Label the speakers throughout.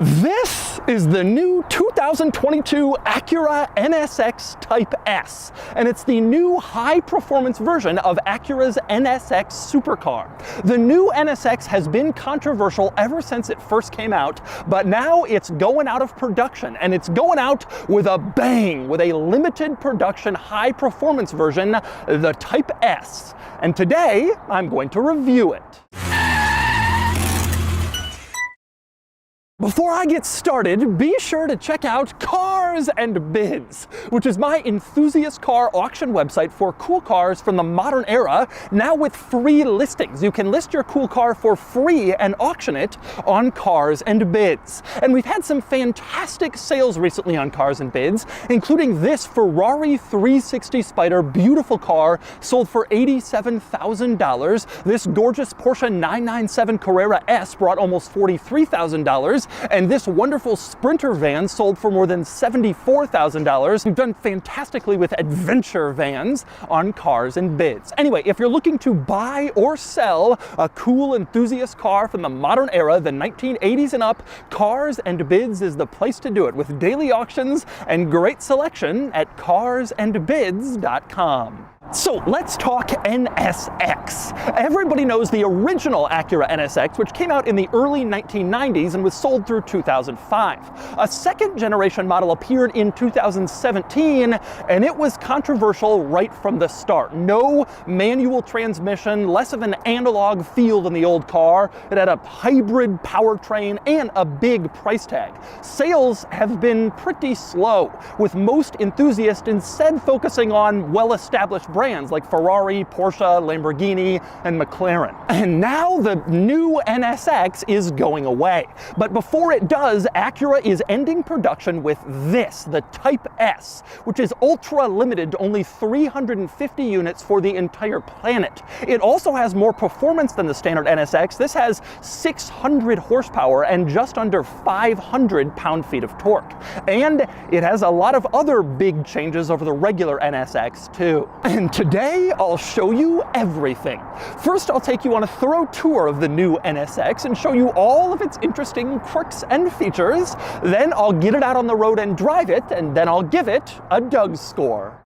Speaker 1: This is the new 2022 Acura NSX Type S, and it's the new high-performance version of Acura's NSX Supercar. The new NSX has been controversial ever since it first came out, but now it's going out of production, and it's going out with a bang, with a limited production high-performance version, the Type S. And today, I'm going to review it. Before I get started, be sure to check out Cars and Bids, which is my enthusiast car auction website for cool cars from the modern era, now with free listings. You can list your cool car for free and auction it on Cars and Bids. And we've had some fantastic sales recently on Cars and Bids, including this Ferrari 360 Spider beautiful car sold for $87,000. This gorgeous Porsche 997 Carrera S brought almost $43,000. And this wonderful Sprinter van sold for more than $74,000. We've done fantastically with adventure vans on Cars and Bids. Anyway, if you're looking to buy or sell a cool enthusiast car from the modern era, the 1980s and up, Cars and Bids is the place to do it, with daily auctions and great selection at carsandbids.com. So let's talk NSX. Everybody knows the original Acura NSX, which came out in the early 1990s and was sold through 2005. A second generation model appeared in 2017, and it was controversial right from the start. No manual transmission, less of an analog feel than the old car. It had a hybrid powertrain and a big price tag. Sales have been pretty slow, with most enthusiasts instead focusing on well-established brands like Ferrari, Porsche, Lamborghini, and McLaren. And now the new NSX is going away. But before it does, Acura is ending production with this, the Type S, which is ultra limited to only 350 units for the entire planet. It also has more performance than the standard NSX. This has 600 horsepower and just under 500 pound-feet of torque. And it has a lot of other big changes over the regular NSX too. And today, I'll show you everything. First, I'll take you on a thorough tour of the new NSX and show you all of its interesting quirks and features. Then I'll get it out on the road and drive it, and then I'll give it a Doug score.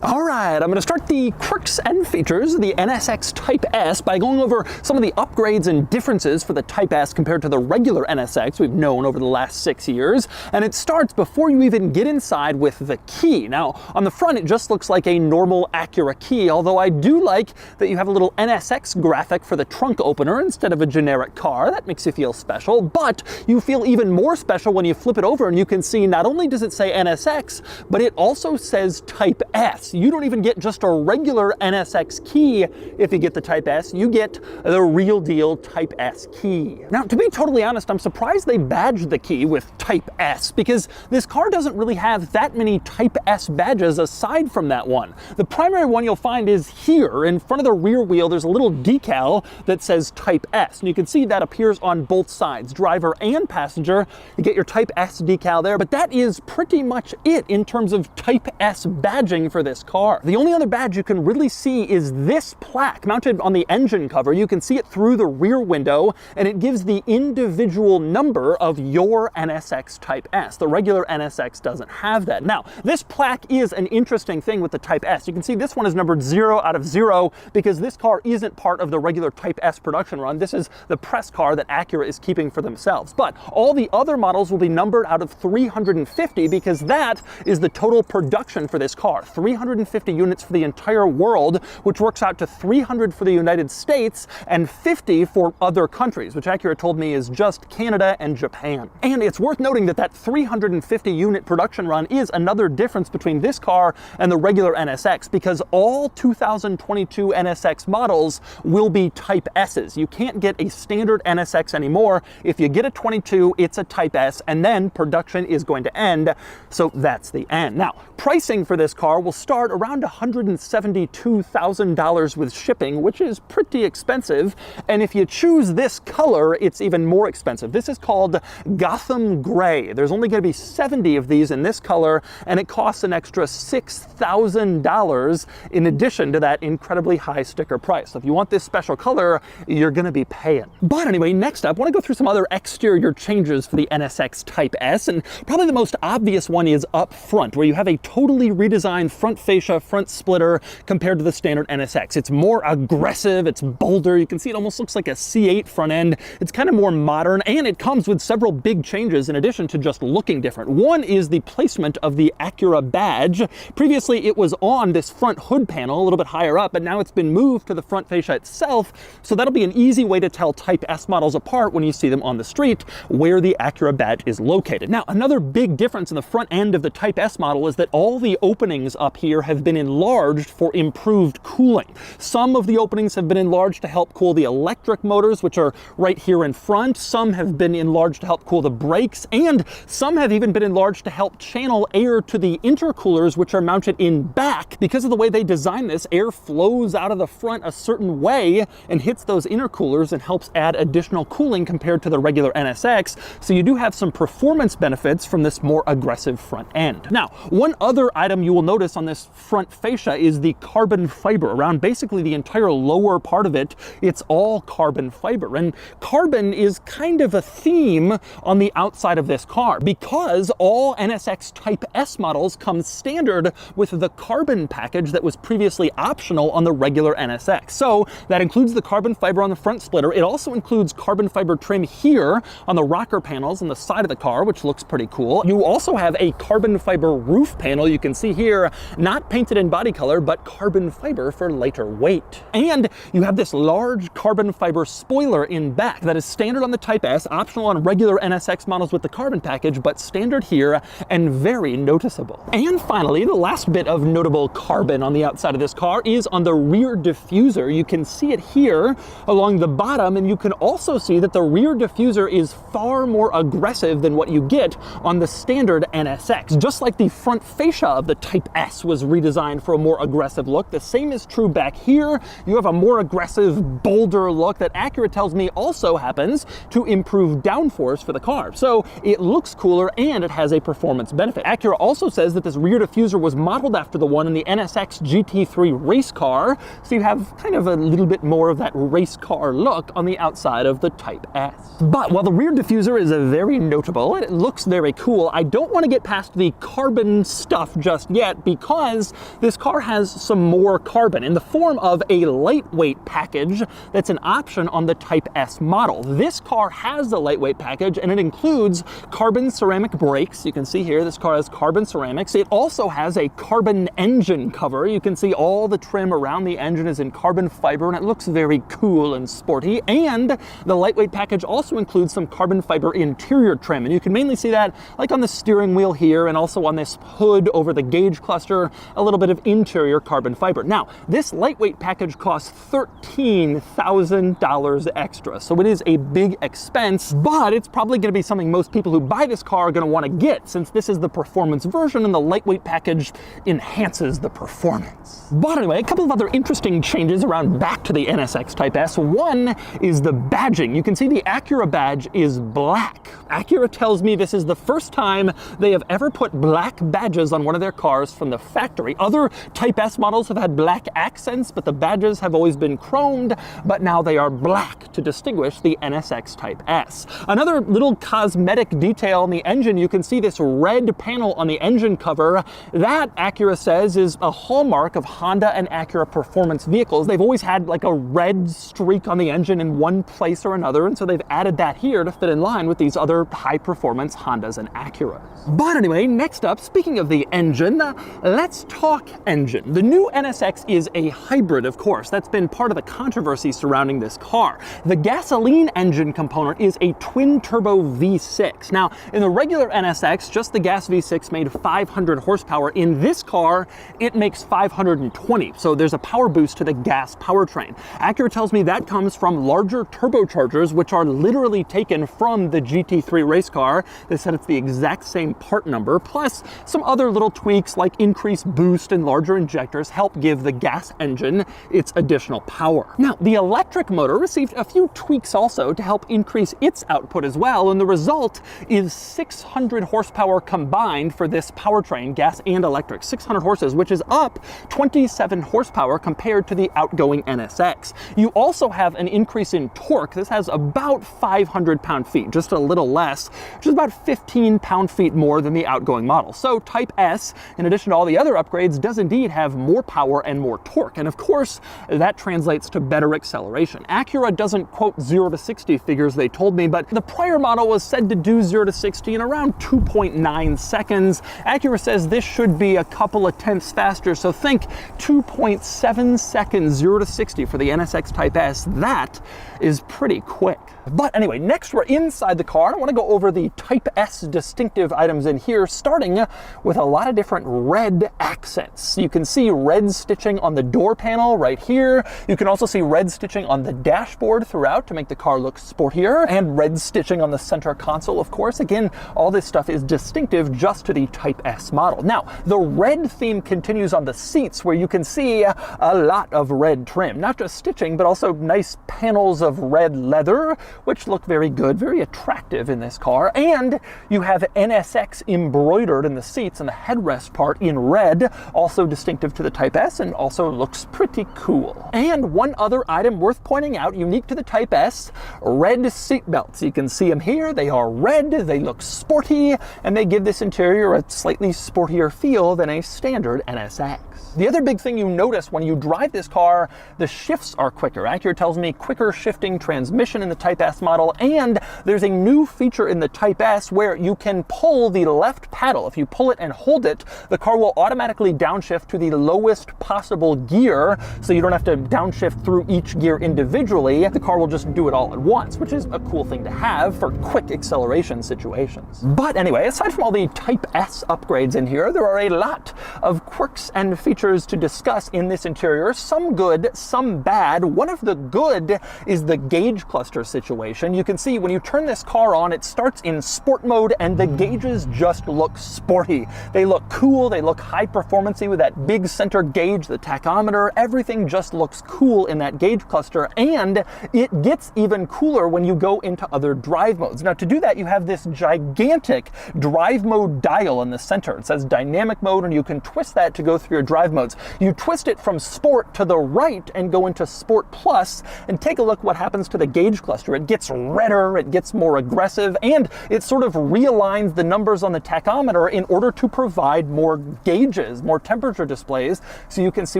Speaker 1: All right, I'm going to start the quirks and features of the NSX Type S by going over some of the upgrades and differences for the Type S compared to the regular NSX we've known over the last 6 years. And it starts before you even get inside with the key. Now, on the front, it just looks like a normal Acura key, although I do like that you have a little NSX graphic for the trunk opener instead of a generic car. That makes you feel special, but you feel even more special when you flip it over and you can see not only does it say NSX, but it also says Type S. You don't even get just a regular NSX key if you get the Type S. You get the real deal Type S key. Now, to be totally honest, I'm surprised they badged the key with Type S, because this car doesn't really have that many Type S badges aside from that one. The primary one you'll find is here. In front of the rear wheel, there's a little decal that says Type S, and you can see that appears on both sides, driver and passenger. You get your Type S decal there, but that is pretty much it in terms of Type S badging for this car. The only other badge you can really see is this plaque mounted on the engine cover. You can see it through the rear window, and it gives the individual number of your NSX Type S. The regular NSX doesn't have that. Now, this plaque is an interesting thing with the Type S. You can see this one is numbered 0 out of 0 because this car isn't part of the regular Type S production run. This is the press car that Acura is keeping for themselves. But all the other models will be numbered out of 350 because that is the total production for this car. 350 units for the entire world, which works out to 300 for the United States and 50 for other countries, which Acura told me is just Canada and Japan. And it's worth noting that that 350 unit production run is another difference between this car and the regular NSX, because all 2022 NSX models will be Type S's. You can't get a standard NSX anymore. If you get a 22, it's a Type S, and then production is going to end. So that's the end. Now, pricing for this car will start start around $172,000 with shipping, which is pretty expensive. And if you choose this color, it's even more expensive. This is called Gotham Gray. There's only going to be 70 of these in this color, and it costs an extra $6,000 in addition to that incredibly high sticker price. So if you want this special color, you're going to be paying. But anyway, next up, I want to go through some other exterior changes for the NSX Type S, and probably the most obvious one is up front, where you have a totally redesigned front fascia, front splitter compared to the standard NSX. It's more aggressive, it's bolder. You can see it almost looks like a C8 front end. It's kind of more modern, and it comes with several big changes in addition to just looking different. One is the placement of the Acura badge. Previously, it was on this front hood panel a little bit higher up, but now it's been moved to the front fascia itself, so that'll be an easy way to tell Type S models apart when you see them on the street, where the Acura badge is located. Now, another big difference in the front end of the Type S model is that all the openings up here have been enlarged for improved cooling. Some of the openings have been enlarged to help cool the electric motors, which are right here in front. Some have been enlarged to help cool the brakes, and some have even been enlarged to help channel air to the intercoolers, which are mounted in back. Because of the way they designed this, air flows out of the front a certain way and hits those intercoolers and helps add additional cooling compared to the regular NSX. So you do have some performance benefits from this more aggressive front end. Now, one other item you will notice on this front fascia is the carbon fiber. Around basically the entire lower part of it, it's all carbon fiber. And carbon is kind of a theme on the outside of this car because all NSX Type S models come standard with the carbon package that was previously optional on the regular NSX. So that includes the carbon fiber on the front splitter. It also includes carbon fiber trim here on the rocker panels on the side of the car, which looks pretty cool. You also have a carbon fiber roof panel. You can see here, not painted in body color, but carbon fiber for lighter weight. And you have this large carbon fiber spoiler in back that is standard on the Type S, optional on regular NSX models with the carbon package, but standard here and very noticeable. And finally, the last bit of notable carbon on the outside of this car is on the rear diffuser. You can see it here along the bottom, and you can also see that the rear diffuser is far more aggressive than what you get on the standard NSX. Just like the front fascia of the Type S was redesigned for a more aggressive look, the same is true back here. You have a more aggressive, bolder look that Acura tells me also happens to improve downforce for the car. So it looks cooler and it has a performance benefit. Acura also says that this rear diffuser was modeled after the one in the NSX GT3 race car, so you have kind of a little bit more of that race car look on the outside of the Type S. But while the rear diffuser is very notable and it looks very cool, I don't want to get past the carbon stuff just yet because this car has some more carbon in the form of a lightweight package that's an option on the Type S model. This car has a lightweight package and it includes carbon ceramic brakes. You can see here this car has carbon ceramics. It also has a carbon engine cover. You can see all the trim around the engine is in carbon fiber and it looks very cool and sporty. And the lightweight package also includes some carbon fiber interior trim, and you can mainly see that like on the steering wheel here and also on this hood over the gauge cluster, a little bit of interior carbon fiber. Now, this lightweight package costs $13,000 extra, so it is a big expense, but it's probably going to be something most people who buy this car are going to want to get, since this is the performance version and the lightweight package enhances the performance. But anyway, a couple of other interesting changes around back to the NSX Type S. One is the badging. You can see the Acura badge is black. Acura tells me this is the first time they have ever put black badges on one of their cars from the factory. Other Type S models have had black accents, but the badges have always been chromed, but now they are black to distinguish the NSX Type S. Another little cosmetic detail on the engine, you can see this red panel on the engine cover. That, Acura says, is a hallmark of Honda and Acura performance vehicles. They've always had like a red streak on the engine in one place or another, and so they've added that here to fit in line with these other high-performance Hondas and Acuras. But anyway, next up, speaking of the engine, let's talk engine. The new NSX is a hybrid, of course. That's been part of the controversy surrounding this car. The gasoline engine component is a twin-turbo V6. Now, in the regular NSX, just the gas V6 made 500 horsepower. In this car, it makes 520, so there's a power boost to the gas powertrain. Acura tells me that comes from larger turbochargers, which are literally taken from the GT3 race car. They said it's the exact same part number, plus some other little tweaks like increased boost and larger injectors help give the gas engine its additional power. Now, the electric motor received a few tweaks also to help increase its output as well, and the result is 600 horsepower combined for this powertrain, gas and electric. 600 horses, which is up 27 horsepower compared to the outgoing NSX. You also have an increase in torque. This has about 500 pound-feet, just a little less, which is about 15 pound-feet more than the outgoing model. So Type S, in addition to all the other upgrades, does indeed have more power and more torque. And of course, that translates to better acceleration. Acura doesn't quote 0 to 60 figures, they told me, but the prior model was said to do 0 to 60 in around 2.9 seconds. Acura says this should be a couple of tenths faster, so think 2.7 seconds 0 to 60 for the NSX Type S. That is pretty quick. But anyway, next we're inside the car. I want to go over the Type S distinctive items in here, starting with a lot of different red accents. You can see red stitching on the door panel right here. You can also see red stitching on the dashboard throughout to make the car look sportier, and red stitching on the center console, of course. Again, all this stuff is distinctive just to the Type S model. Now, the red theme continues on the seats, where you can see a lot of red trim. Not just stitching, but also nice panels of red leather, which look very good, very attractive in this car. And you have NSX embroidered in the seats and the headrest part in red, also distinctive to the Type S and also looks pretty cool. And one other item worth pointing out, unique to the Type S, red seat belts. You can see them here. They are red, they look sporty, and they give this interior a slightly sportier feel than a standard NSX. The other big thing you notice when you drive this car, the shifts are quicker. Acura tells me quicker shifting transmission in the Type S model, and there's a new feature in the Type S where you can pull the left paddle. If you pull it and hold it, the car will automatically downshift to the lowest possible gear, so you don't have to downshift through each gear individually. The car will just do it all at once, which is a cool thing to have for quick acceleration situations. But anyway, aside from all the Type S upgrades in here, there are a lot of quirks and features to discuss in this interior, some good, some bad. One of the good is the gauge cluster situation. You can see when you turn this car on, it starts in sport mode and the gauges just look sporty. They look cool, they look high performance-y with that big center gauge, the tachometer, everything just looks cool in that gauge cluster, and it gets even cooler when you go into other drive modes. Now, to do that, you have this gigantic drive mode dial in the center. It says dynamic mode, and you can twist that to go through your drive modes. You twist it from sport to the right and go into sport plus, and take a look what happens to the gauge cluster. It gets redder, it gets more aggressive, and it sort of realigns the numbers on the tachometer in order to provide more gauges, more temperature displays, so you can see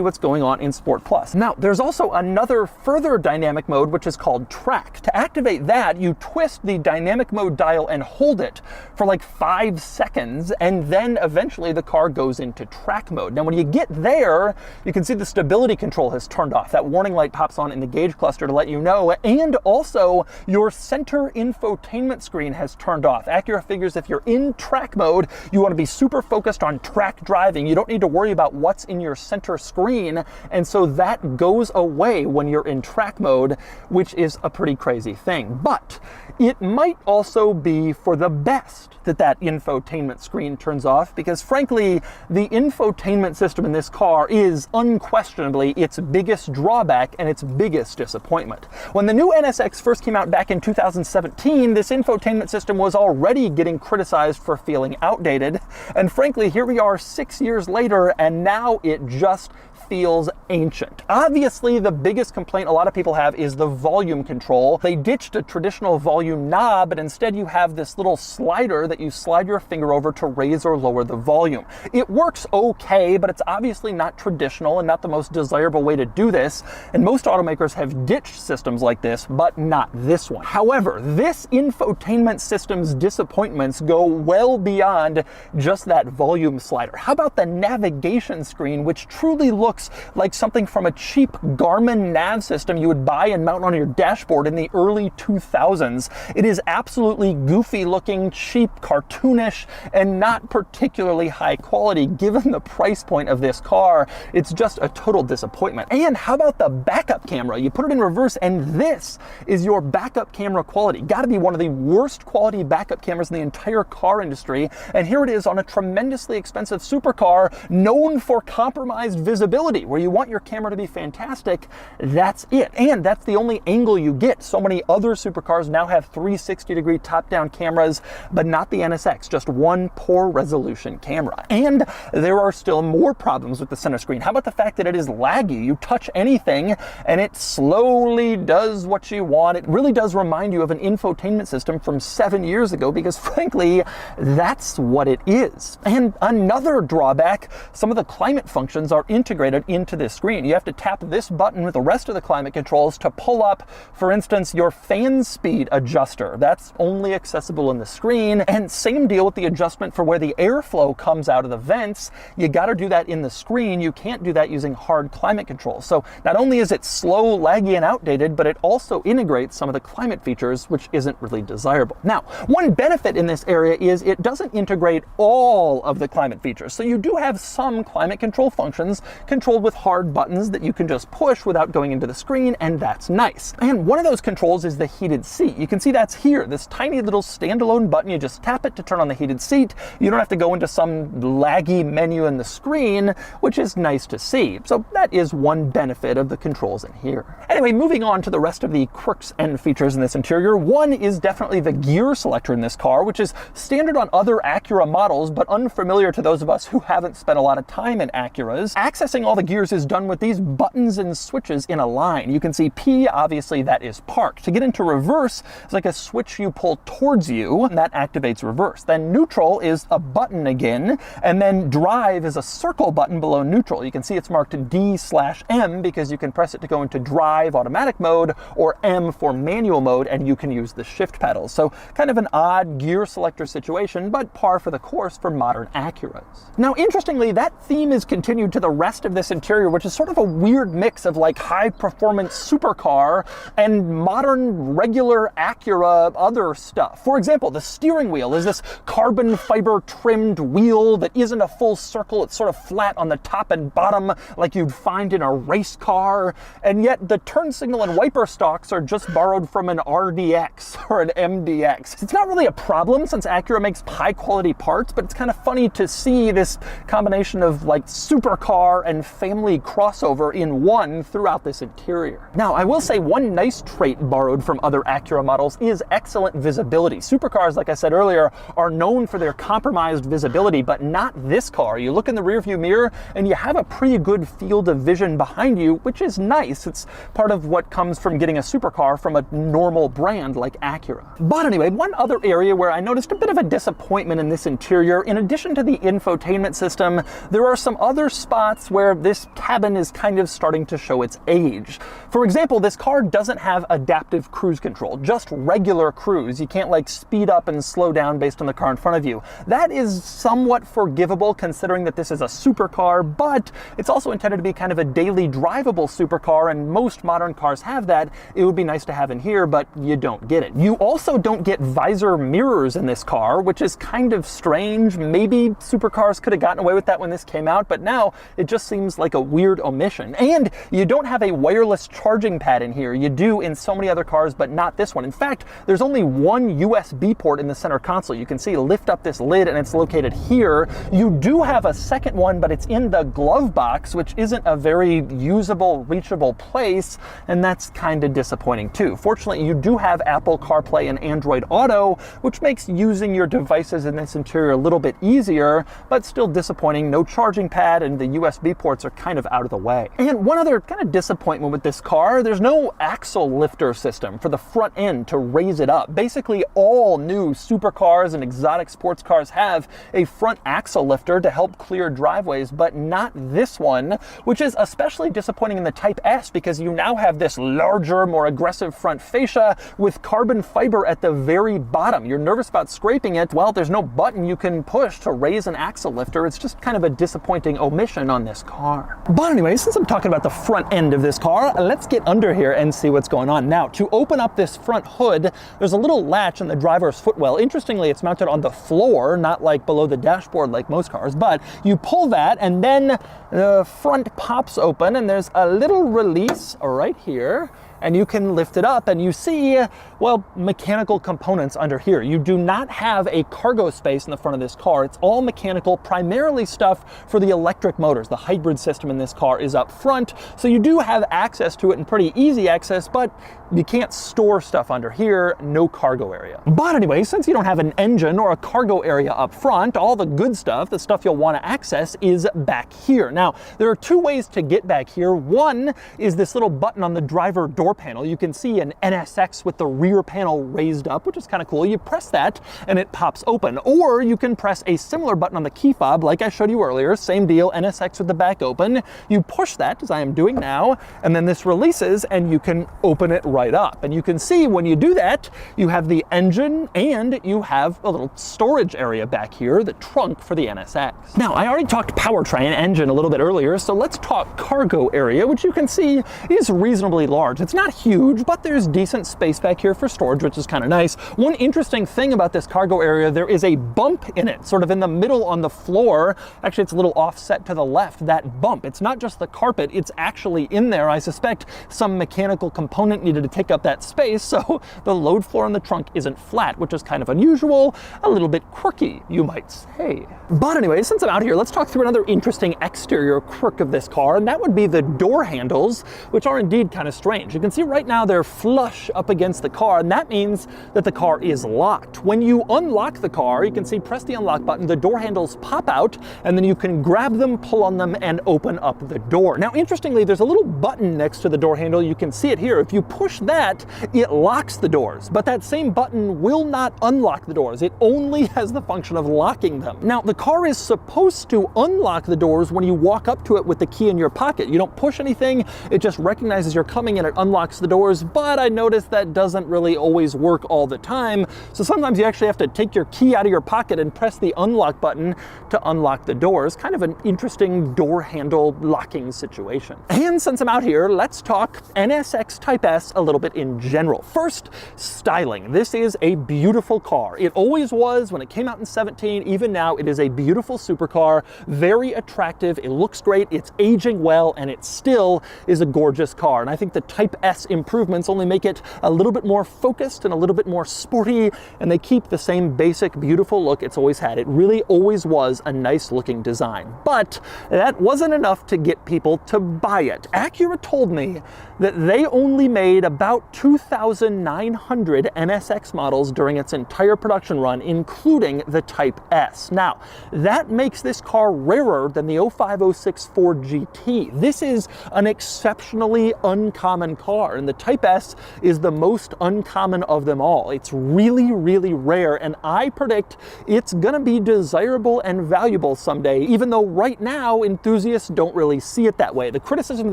Speaker 1: what's going on in sport plus. Now, there's also another further dynamic mode, which is called track. To activate that, you twist the dynamic mode dial and hold it for like 5 seconds, and then eventually the car goes into track mode. Now, when you get there, you can see the stability control has turned off. That warning light pops on in the gauge cluster to let you know, and also your center infotainment screen has turned off. Acura figures if you're in track mode, you want to be super focused on track driving. You don't need to worry about what's in your center screen, and so that goes away when you're in track mode, which is a pretty crazy thing. But it might also be for the best that that infotainment screen turns off, because frankly, the infotainment system in this car is unquestionably its biggest drawback and its biggest disappointment. When the new NSX first came out back in 2017, this infotainment system was already getting criticized for feeling outdated, and frankly, here we are 6 years later, and now it just feels ancient. Obviously, the biggest complaint a lot of people have is the volume control. They ditched a traditional volume knob, but instead you have this little slider that you slide your finger over to raise or lower the volume. It works okay, but it's obviously not traditional and not the most desirable way to do this, and most automakers have ditched systems like this, but not this one. However, this infotainment system's disappointments go well beyond just that volume slider. How about the navigation screen, which truly looks looks like something from a cheap Garmin nav system you would buy and mount on your dashboard in the early 2000s. It is absolutely goofy looking, cheap, cartoonish, and not particularly high quality given the price point of this car. It's just a total disappointment. And how about the backup camera? You put it in reverse and this is your backup camera quality. Gotta be one of the worst quality backup cameras in the entire car industry. And here it is on a tremendously expensive supercar known for compromised visibility, where you want your camera to be fantastic. That's it. And that's the only angle you get. So many other supercars now have 360-degree top-down cameras, but not the NSX, just one poor resolution camera. And there are still more problems with the center screen. How about the fact that it is laggy? You touch anything and it slowly does what you want. It really does remind you of an infotainment system from 7 years ago, because frankly, that's what it is. And another drawback, some of the climate functions are integrated into this screen. You have to tap this button with the rest of the climate controls to pull up, for instance, your fan speed adjuster. That's only accessible in the screen. And same deal with the adjustment for where the airflow comes out of the vents. You got to do that in the screen. You can't do that using hard climate controls. So not only is it slow, laggy, and outdated, but it also integrates some of the climate features, which isn't really desirable. Now, one benefit in this area is it doesn't integrate all of the climate features. So you do have some climate control functions controlled with hard buttons that you can just push without going into the screen, and that's nice. And one of those controls is the heated seat. You can see that's here, this tiny little standalone button. You just tap it to turn on the heated seat. You don't have to go into some laggy menu in the screen, which is nice to see. So that is one benefit of the controls in here. Anyway, moving on to the rest of the quirks and features in this interior. One is definitely the gear selector in this car, which is standard on other Acura models, but unfamiliar to those of us who haven't spent a lot of time in Acuras. Accessing all the gears is done with these buttons and switches in a line. You can see P, obviously that is park. To get into reverse, it's like a switch you pull towards you, and that activates reverse. Then neutral is a button again, and then drive is a circle button below neutral. You can see it's marked D/M because you can press it to go into drive automatic mode, or M for manual mode, and you can use the shift pedals. So kind of an odd gear selector situation, but par for the course for modern Acuras. Now, interestingly, that theme is continued to the rest of this interior, which is sort of a weird mix of like high performance supercar and modern regular Acura other stuff. For example, the steering wheel is this carbon fiber trimmed wheel that isn't a full circle. It's sort of flat on the top and bottom like you'd find in a race car. And yet the turn signal and wiper stalks are just borrowed from an RDX or an MDX. It's not really a problem since Acura makes high quality parts, but it's kind of funny to see this combination of like supercar and family crossover in one throughout this interior. Now, I will say one nice trait borrowed from other Acura models is excellent visibility. Supercars, like I said earlier, are known for their compromised visibility, but not this car. You look in the rearview mirror and you have a pretty good field of vision behind you, which is nice. It's part of what comes from getting a supercar from a normal brand like Acura. But anyway, one other area where I noticed a bit of a disappointment in this interior, in addition to the infotainment system, there are some other spots where this cabin is kind of starting to show its age. For example, this car doesn't have adaptive cruise control, just regular cruise. You can't like speed up and slow down based on the car in front of you. That is somewhat forgivable considering that this is a supercar, but it's also intended to be kind of a daily drivable supercar, and most modern cars have that. It would be nice to have in here, but you don't get it. You also don't get visor mirrors in this car, which is kind of strange. Maybe supercars could have gotten away with that when this came out, but now it just seems like a weird omission. And you don't have a wireless charging pad in here. You do in so many other cars, but not this one. In fact, there's only one USB port in the center console. You can see, lift up this lid and it's located here. You do have a second one, but it's in the glove box, which isn't a very usable, reachable place, and that's kind of disappointing too. Fortunately, you do have Apple CarPlay and Android Auto, which makes using your devices in this interior a little bit easier, but still disappointing. No charging pad, and the USB ports are kind of out of the way. And one other kind of disappointment with this car, there's no axle lifter system for the front end to raise it up. Basically, all new supercars and exotic sports cars have a front axle lifter to help clear driveways, but not this one, which is especially disappointing in the Type S because you now have this larger, more aggressive front fascia with carbon fiber at the very bottom. You're nervous about scraping it. Well, there's no button you can push to raise an axle lifter. It's just kind of a disappointing omission on this car. car. But anyway, since I'm talking about the front end of this car, let's get under here and see what's going on. Now, to open up this front hood, there's a little latch in the driver's footwell. Interestingly, it's mounted on the floor, not like below the dashboard like most cars, but you pull that and then the front pops open and there's a little release right here. And you can lift it up and you see, well, mechanical components under here. You do not have a cargo space in the front of this car. It's all mechanical, primarily stuff for the electric motors. The hybrid system in this car is up front, so you do have access to it and pretty easy access, but you can't store stuff under here, no cargo area. But anyway, since you don't have an engine or a cargo area up front, all the good stuff, the stuff you'll want to access, is back here. Now, there are two ways to get back here. One is this little button on the driver door panel. You can see an NSX with the rear panel raised up, which is kind of cool. You press that and it pops open. Or you can press a similar button on the key fob, like I showed you earlier, same deal, NSX with the back open. You push that, as I am doing now, and then this releases and you can open it right up. And you can see when you do that, you have the engine and you have a little storage area back here, the trunk for the NSX. Now, I already talked powertrain engine a little bit earlier, so let's talk cargo area, which you can see is reasonably large. It's not huge, but there's decent space back here for storage, which is kind of nice. One interesting thing about this cargo area, there is a bump in it, sort of in the middle on the floor. Actually, it's a little offset to the left, that bump. It's not just the carpet, it's actually in there. I suspect some mechanical component needed to take up that space, so the load floor in the trunk isn't flat, which is kind of unusual, a little bit quirky, you might say. But anyway, since I'm out here, let's talk through another interesting exterior quirk of this car, and that would be the door handles, which are indeed kind of strange. You can see right now they're flush up against the car, and that means that the car is locked. When you unlock the car, you can see press the unlock button, the door handles pop out, and then you can grab them, pull on them, and open up the door. Now, interestingly, there's a little button next to the door handle. You can see it here. If you push that, it locks the doors, but that same button will not unlock the doors. It only has the function of locking them. Now, the car is supposed to unlock the doors when you walk up to it with the key in your pocket. You don't push anything, it just recognizes you're coming and it unlocks the doors, but I noticed that doesn't really always work all the time. So sometimes you actually have to take your key out of your pocket and press the unlock button to unlock the doors. Kind of an interesting door handle locking situation. And since I'm out here, let's talk NSX Type S a little bit in general. First, styling. This is a beautiful car. It always was when it came out in 17, even now it is a beautiful supercar, very attractive, it looks great, it's aging well, and it still is a gorgeous car. And I think the Type S improvements only make it a little bit more focused and a little bit more sporty, and they keep the same basic, beautiful look it's always had. It really always was a nice looking design. But that wasn't enough to get people to buy it. Acura told me that they only made about 2,900 NSX models during its entire production run, including the Type S. Now, that makes this car rarer than the 0506 Ford GT. This is an exceptionally uncommon car, and the Type S is the most uncommon of them all. It's really, really rare, and I predict it's gonna be desirable and valuable someday, even though right now enthusiasts don't really see it that way. The criticism of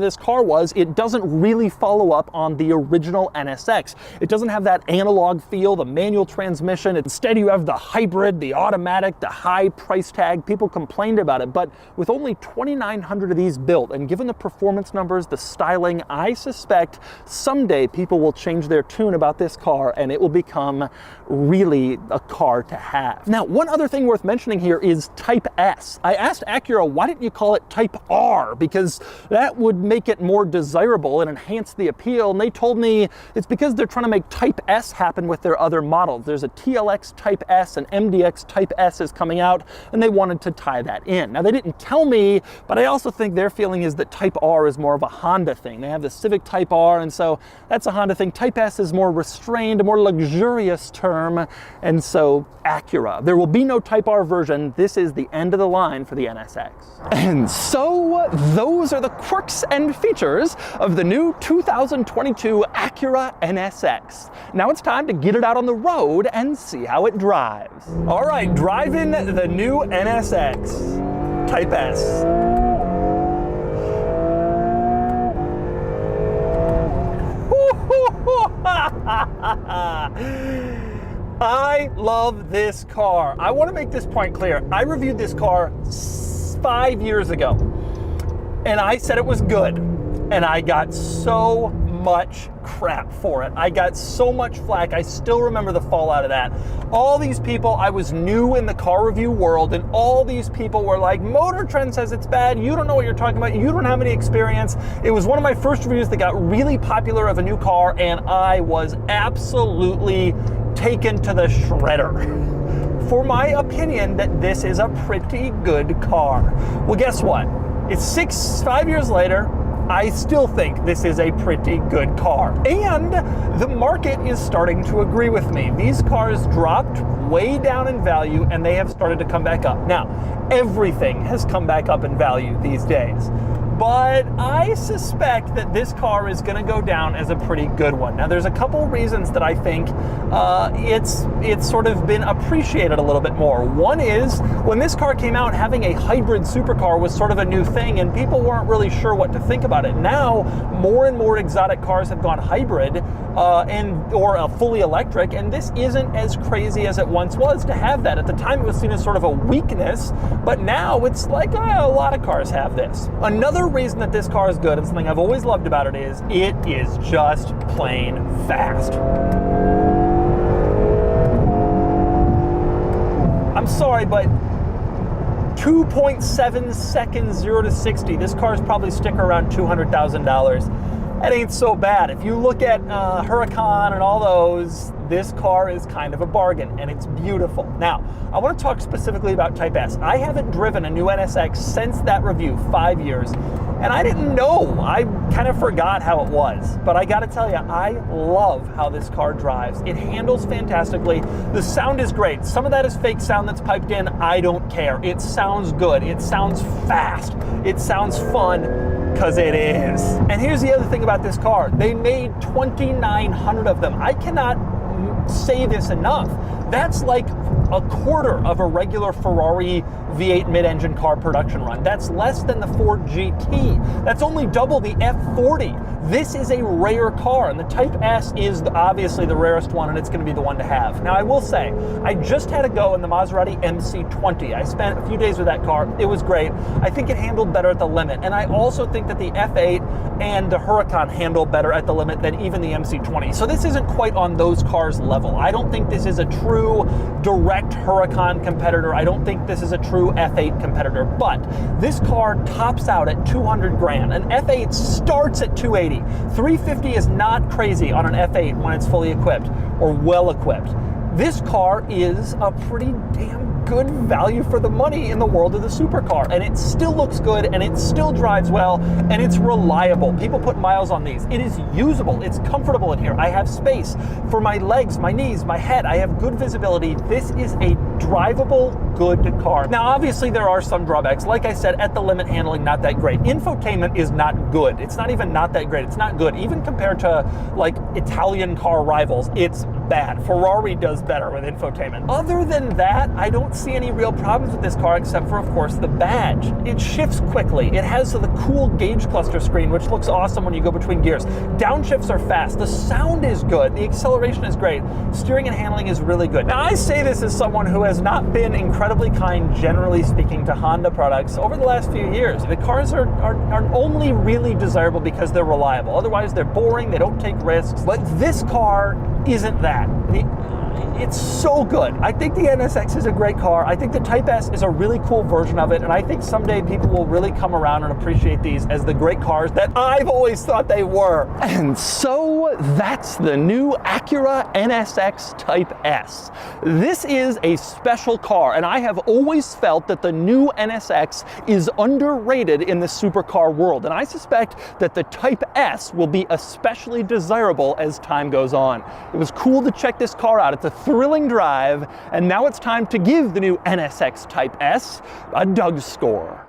Speaker 1: this car was it doesn't really follow up on the original NSX. It doesn't have that analog feel, the manual transmission. Instead, you have the hybrid, the automatic, the high price tag. People complained about it, but with only 2,900 of these built, and given the performance numbers, the styling, I suspect someday people will change their tune about this car and it will become really a car to have. Now, one other thing worth mentioning here is Type S. I asked Acura, why didn't you call it Type R? Because that would make it more desirable and enhance the appeal, and they told me it's because they're trying to make Type S happen with their other models. There's a TLX Type S and MDX Type S is coming out, and they wanted to tie that in. Now, they didn't tell me, but I also think their feeling is that Type R is more of a Honda thing. They have the Civic Type R, and so that's a Honda thing. Type S is more restrained, a more luxurious term, and so Acura. There will be no Type R version. This is the end of the line for the NSX. And so those are the quirks and features of the new 2022 Acura NSX. Now it's time to get it out on the road and see how it drives. All right, driving the new NSX Type S. I love this car. I want to make this point clear. I reviewed this car 5 years ago. and I said it was good, and I got so much crap for it. I got so much flack. I still remember the fallout of that. All these people, I was new in the car review world, and all these people were like, Motor Trend says it's bad, you don't know what you're talking about, you don't have any experience. It was one of my first reviews that got really popular of a new car, and I was absolutely taken to the shredder for my opinion that this is a pretty good car. Well, guess what? It's 5 years later, I still think this is a pretty good car. And the market is starting to agree with me. These cars dropped way down in value and they have started to come back up. Now, everything has come back up in value these days. But I suspect that this car is going to go down as a pretty good one. Now, there's a couple reasons that I think it's sort of been appreciated a little bit more. One is, when this car came out, having a hybrid supercar was sort of a new thing, and people weren't really sure what to think about it. Now, more and more exotic cars have gone hybrid or a fully electric, and this isn't as crazy as it once was to have that. At the time, it was seen as sort of a weakness, but now it's like a lot of cars have this. Another reason that this car is good, and something I've always loved about it is just plain fast. I'm sorry, but 2.7 seconds 0 to 60. This car's probably sticker around $200,000. That ain't so bad. If you look at Huracan and all those, this car is kind of a bargain, and it's beautiful. Now, I want to talk specifically about Type S. I haven't driven a new NSX since that review, 5 years, and I didn't know. I kind of forgot how it was, but I gotta tell you, I love how this car drives. It handles fantastically. The sound is great. Some of that is fake sound that's piped in. I don't care. It sounds good. It sounds fast. It sounds fun, because it is. And here's the other thing about this car. They made 2,900 of them. I cannot say this enough. That's like a quarter of a regular Ferrari V8 mid-engine car production run. That's less than the Ford GT. That's only double the F40. This is a rare car, and the Type S is obviously the rarest one, and it's going to be the one to have. Now, I will say, I just had a go in the Maserati MC20. I spent a few days with that car. It was great. I think it handled better at the limit, and I also think that the F8 and the Huracan handle better at the limit than even the MC20. So this isn't quite on those cars' level. I don't think this is a true direct Huracan competitor. I don't think this is a true F8 competitor, but this car tops out at 200 grand. An F8 starts at 280. 350 is not crazy on an F8 when it's fully equipped or well equipped. This car is a pretty damn good value for the money in the world of the supercar, and it still looks good, and it still drives well, and it's reliable. People put miles on these. It is usable. It's comfortable in here. I have space for my legs, my knees, my head. I have good visibility. This is a drivable, good car. Now, obviously, there are some drawbacks. Like I said, at the limit, handling not that great. Infotainment is not good. It's not even not that great. It's not good. Even compared to like Italian car rivals, it's bad. Ferrari does better with infotainment. Other than that, I don't see any real problems with this car except for, of course, the badge. It shifts quickly. It has the cool gauge cluster screen, which looks awesome when you go between gears. Downshifts are fast. The sound is good. The acceleration is great. Steering and handling is really good. Now, I say this as someone who has not been incredibly kind, generally speaking, to Honda products over the last few years. The cars are only really desirable because they're reliable. Otherwise, they're boring. They don't take risks. But this car isn't that. It's so good. I think the NSX is a great car. I think the Type S is a really cool version of it, and I think someday people will really come around and appreciate these as the great cars that I've always thought they were. And so that's the new Acura NSX Type S. This is a special car, and I have always felt that the new NSX is underrated in the supercar world, and I suspect that the Type S will be especially desirable as time goes on. It was cool to check this car out. It's a thrilling drive, and now it's time to give the new NSX Type S a Doug score.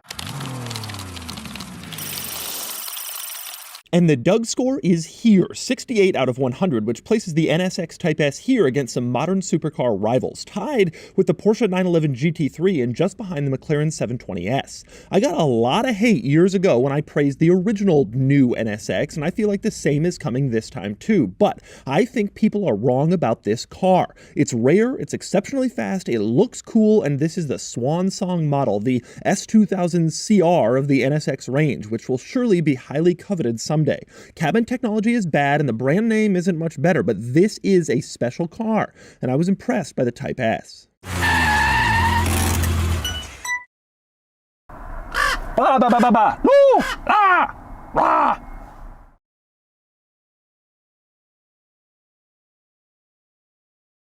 Speaker 2: And the Doug score is here, 68 out of 100, which places the NSX Type S here against some modern supercar rivals, tied with the Porsche 911 GT3 and just behind the McLaren 720S. I got a lot of hate years ago when I praised the original new NSX, and I feel like the same is coming this time too. But I think people are wrong about this car. It's rare, it's exceptionally fast, it looks cool, and this is the swan song model, the S2000 CR of the NSX range, which will surely be highly coveted someday. Cabin technology is bad and the brand name isn't much better, but this is a special car, and I was impressed by the Type S.
Speaker 1: Ba ba ba ba ba. No! Ah! Rah!